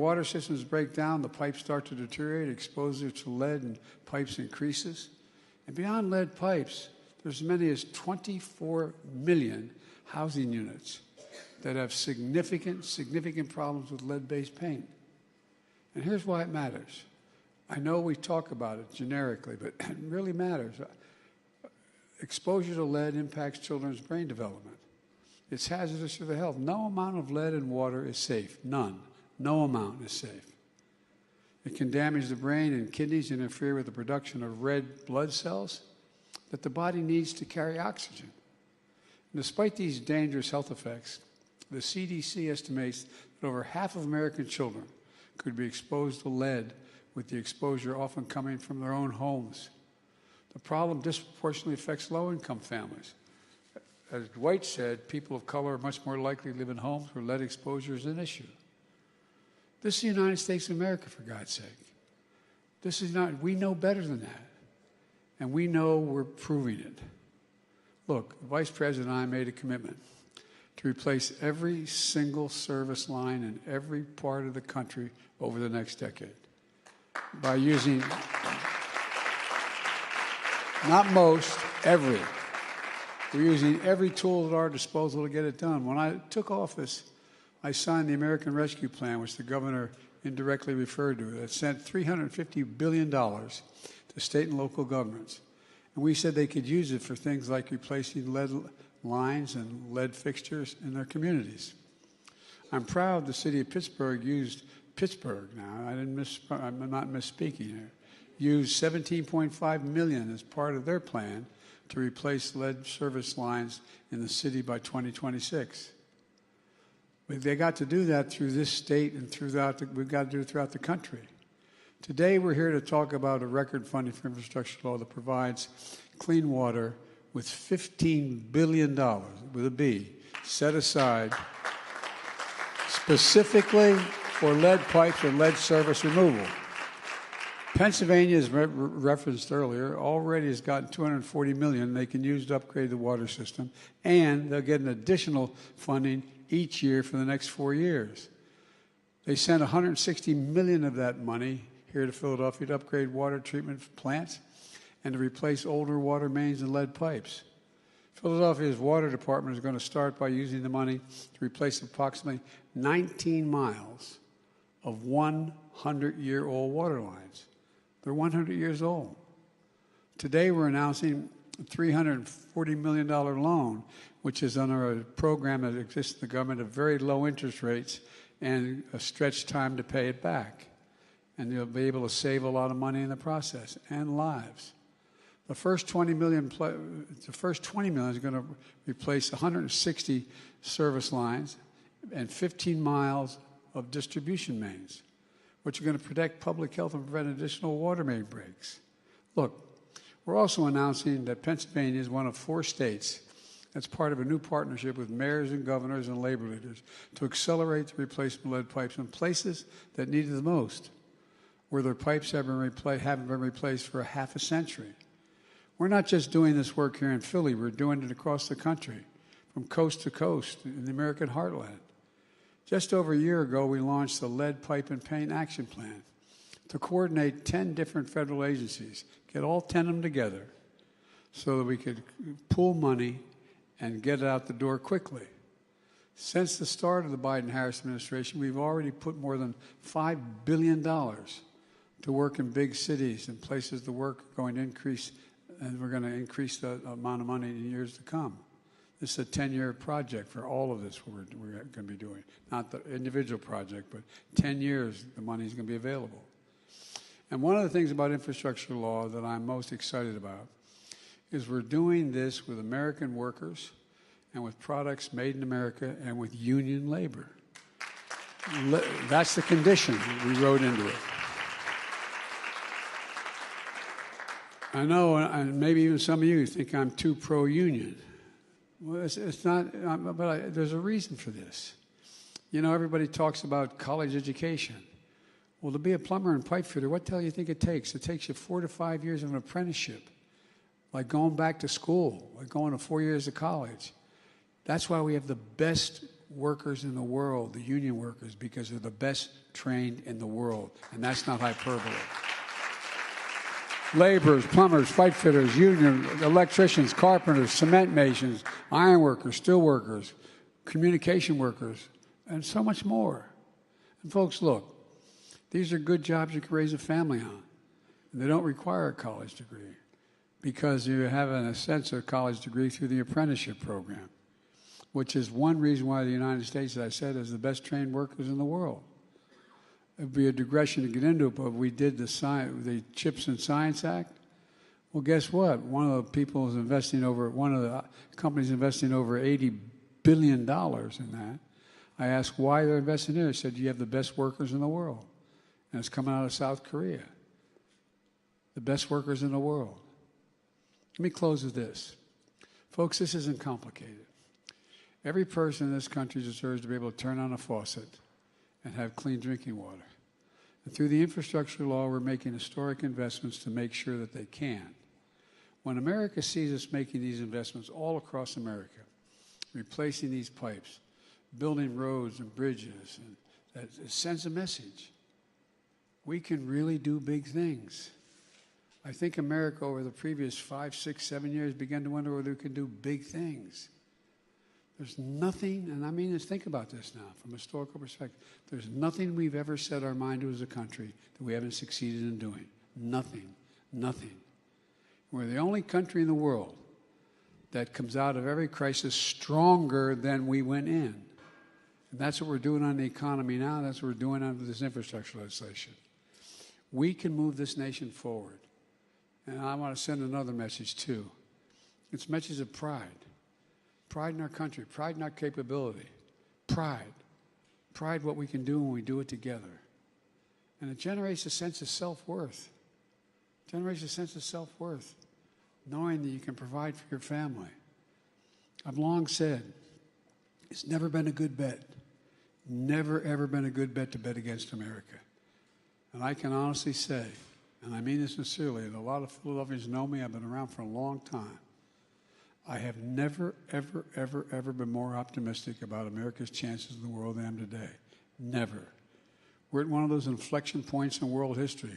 water systems break down, the pipes start to deteriorate, exposure to lead in pipes increases. And beyond lead pipes, there's as many as 24 million housing units that have significant problems with lead-based paint. And here's why it matters. I know we talk about it generically, but it really matters. Exposure to lead impacts children's brain development. It's hazardous to the health. No amount of lead in water is safe. None. No amount is safe. It can damage the brain and kidneys, interfere with the production of red blood cells that the body needs to carry oxygen. And despite these dangerous health effects, the CDC estimates that over half of American children could be exposed to lead, with the exposure often coming from their own homes. The problem disproportionately affects low-income families. As Dwight said, people of color are much more likely to live in homes where lead exposure is an issue. This is the United States of America, for God's sake. This is not, we know better than that. And we know we're proving it. Look, the Vice President and I made a commitment to replace every single service line in every part of the country over the next decade by using, not most, every. We're using every tool at our disposal to get it done. When I took office, I signed the American Rescue Plan, which the governor indirectly referred to, that sent $350 billion to state and local governments. And we said they could use it for things like replacing lead lines and lead fixtures in their communities. I'm proud the city of Pittsburgh used, Pittsburgh now, I'm not misspeaking here, used $17.5 million as part of their plan to replace lead service lines in the city by 2026. But they got to do that through this state and we've got to do it throughout the country. Today we're here to talk about a record funding for infrastructure law that provides clean water with $15 billion, with a B, set aside specifically for lead pipes and lead service removal. Pennsylvania, as referenced earlier, already has gotten $240 million they can use to upgrade the water system, and they'll get an additional funding each year for the next 4 years. They sent $160 million of that money here to Philadelphia to upgrade water treatment plants and to replace older water mains and lead pipes. Philadelphia's water department is going to start by using the money to replace approximately 19 miles of 100-year-old water lines. They're 100 years old. Today we're announcing a $340 million loan, which is under a program that exists in the government of very low interest rates and a stretched time to pay it back. And you'll be able to save a lot of money in the process and lives. The first $20 million is going to replace 160 service lines and 15 miles of distribution mains, which are going to protect public health and prevent additional water main breaks. Look, we're also announcing that Pennsylvania is one of 4 states that's part of a new partnership with mayors and governors and labor leaders to accelerate the replacement of lead pipes in places that need it the most, where their pipes haven't been replaced for half a century. We're not just doing this work here in Philly, we're doing it across the country, from coast to coast in the American heartland. Just over a year ago, we launched the Lead Pipe and Paint Action Plan to coordinate 10 different federal agencies, get all 10 of them together so that we could pool money and get it out the door quickly. Since the start of the Biden-Harris administration, we've already put more than $5 billion to work in big cities and places the work is going to increase, and we're going to increase the amount of money in years to come. This is a 10-year project for all of this we're going to be doing. Not the individual project, but 10 years the money is going to be available. And one of the things about infrastructure law that I'm most excited about is we're doing this with American workers and with products made in America and with union labor. That's the condition we wrote into it. I know, and maybe even some of you think I'm too pro-union. Well, it's not, but there's a reason for this. You know, everybody talks about college education. Well, to be a plumber and pipe fitter, what the hell do you think it takes? It takes you 4 to 5 years of an apprenticeship, like going back to school, like going to 4 years of college. That's why we have the best workers in the world, the union workers, because they're the best trained in the world. And that's not hyperbole. Laborers, plumbers, pipe fitters, union, electricians, carpenters, cement masons, iron workers, steel workers, communication workers, and so much more. And folks, look, these are good jobs you can raise a family on. And they don't require a college degree because you have, in a sense, a college degree through the apprenticeship program, which is one reason why the United States, as I said, is the best trained workers in the world. It would be a digression to get into it, but we did the Chips and Science Act. Well, guess what? One of the companies investing over $80 billion in that. I asked why they're investing in it. They said, you have the best workers in the world. And it's coming out of South Korea. The best workers in the world. Let me close with this. Folks, this isn't complicated. Every person in this country deserves to be able to turn on a faucet and have clean drinking water. And through the infrastructure law, we're making historic investments to make sure that they can. When America sees us making these investments all across America, replacing these pipes, building roads and bridges, and it sends a message. We can really do big things. I think America over the previous 5, 6, 7 years began to wonder whether we could do big things. There's nothing, and I mean, just think about this now from a historical perspective. There's nothing we've ever set our mind to as a country that we haven't succeeded in doing. Nothing. Nothing. We're the only country in the world that comes out of every crisis stronger than we went in. And that's what we're doing on the economy now. That's what we're doing under this infrastructure legislation. We can move this nation forward. And I want to send another message, too. It's a message of pride. Pride in our country, pride in our capability, pride what we can do when we do it together. And it generates a sense of self-worth. It generates a sense of self-worth, knowing that you can provide for your family. I've long said, it's never been a good bet, never, ever been a good bet to bet against America. And I can honestly say, and I mean this sincerely, and a lot of Philadelphians know me, I've been around for a long time, I have never, ever, ever, ever been more optimistic about America's chances in the world than I am today. Never. We're at one of those inflection points in world history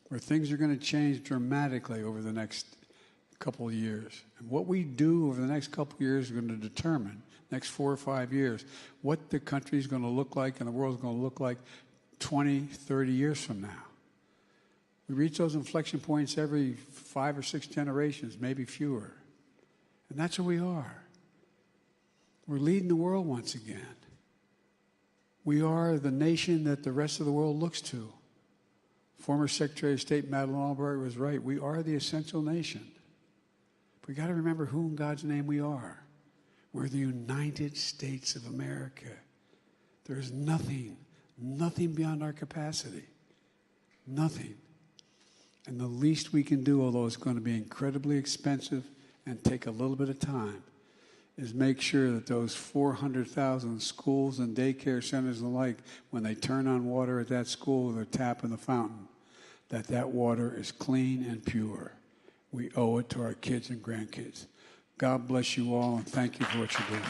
where things are going to change dramatically over the next couple of years. And what we do over the next couple of years is going to determine, next 4 or 5 years, what the country is going to look like and the world is going to look like 20, 30 years from now. We reach those inflection points every 5 or 6 generations, maybe fewer. And that's who we are. We're leading the world once again. We are the nation that the rest of the world looks to. Former Secretary of State Madeleine Albright was right. We are the essential nation. But we got to remember who in God's name we are. We're the United States of America. There's nothing beyond our capacity. Nothing. And the least we can do, although it's going to be incredibly expensive and take a little bit of time, is make sure that those 400,000 schools and daycare centers and the like, when they turn on water at that school, they're tapping the fountain, that water is clean and pure. We owe it to our kids and grandkids. God bless you all, and thank you for what you're doing.